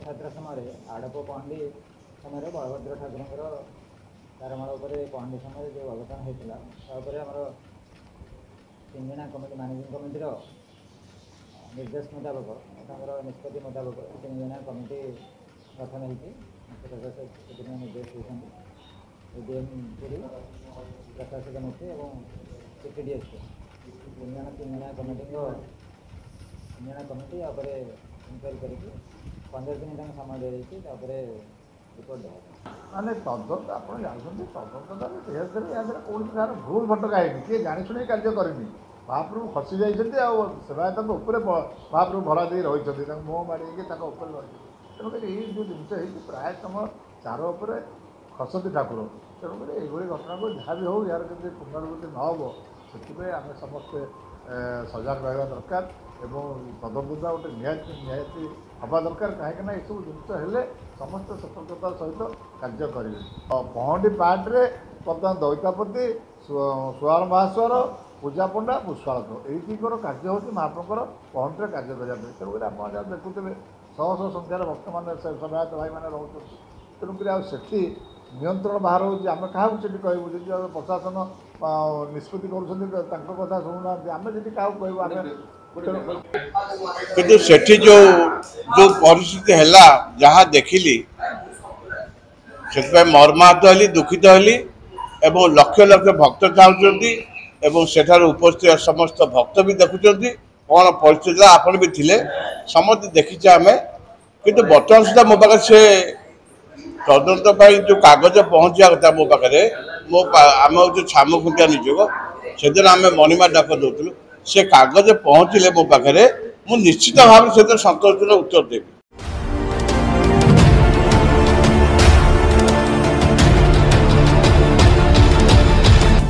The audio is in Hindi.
रथयात्रा समय आड़प पहंडी समय बलभद्र ठाकुर तारमाल पहंडी समय जो अघटन होता आमर तीन जना कमिटी मैनेजिंग कमिटी निर्देश मुताबक निष्पत्ति मुताबक तीन जना कमिटी गठन होती निर्देश देते डीएम पुरी प्रशासक मुख्य और सीटीडीएस तीन जना कमिटी इनक्वारी करके 15 दिन तक समय दी जाए रिपोर्ट देगा माने तदंत आप जानते तदंत धीरे कौन प्रकार भूल भटका है किए जाशुणी कार्य करनी महाप्रभु खसी जाते महाप्रभु भरा दे रही मुह माड़ी तेणुक ये जो जिनस प्राय समय चार उपर खसती ठाकुर तेणुक ये घटना को जहाँ भी हो यार केमती पुनरावृत्ति न हो से आम समस्ते सजग रहा दरकार एवं तदंतता गोटे निहाती हवा दरकार कहीं ये सब जिनस समस्त सतर्कतार सहित कार्य करेंगे पहंडी पार्टे बर्तमान दईतापति सुआर महास्वर पूजा पंडा पुष्पालक यहीकर कार्य हूँ महाप्रभुर पहंडी कार्य करने तेणुक आप जहाँ देखुए शह शह संख्यार भक्त मैंने सेवायत भाई मैंने रोच तेणुक से नियंत्रण बाहर होम क्या कहूँ जी प्रशासन निष्पत्ति कर कथा शुणुना आम जी क्या कहूँ किंतु सेठी जो परिस्थिति है जहाँ देखिली से मर्माहत हली दुखित हली एवं लक्ष लक्ष भक्त चाहते एवं सेठार उपस्थित समस्त भक्त भी देखुं कौन परिस्थिति आपन भी थिले समस्त देखीचे आम किंतु बर्तमान सुधा मो पाखे से तदंत जो कागज पहुँचा कथा मो पाखे आम हूँ छाम खुंटिया निजोग से दिन आम मणिमा डाक दौलू से कागज पहुँचले मो पाखे मुझे निश्चित भाव से संतोषजनक उत्तर देवी।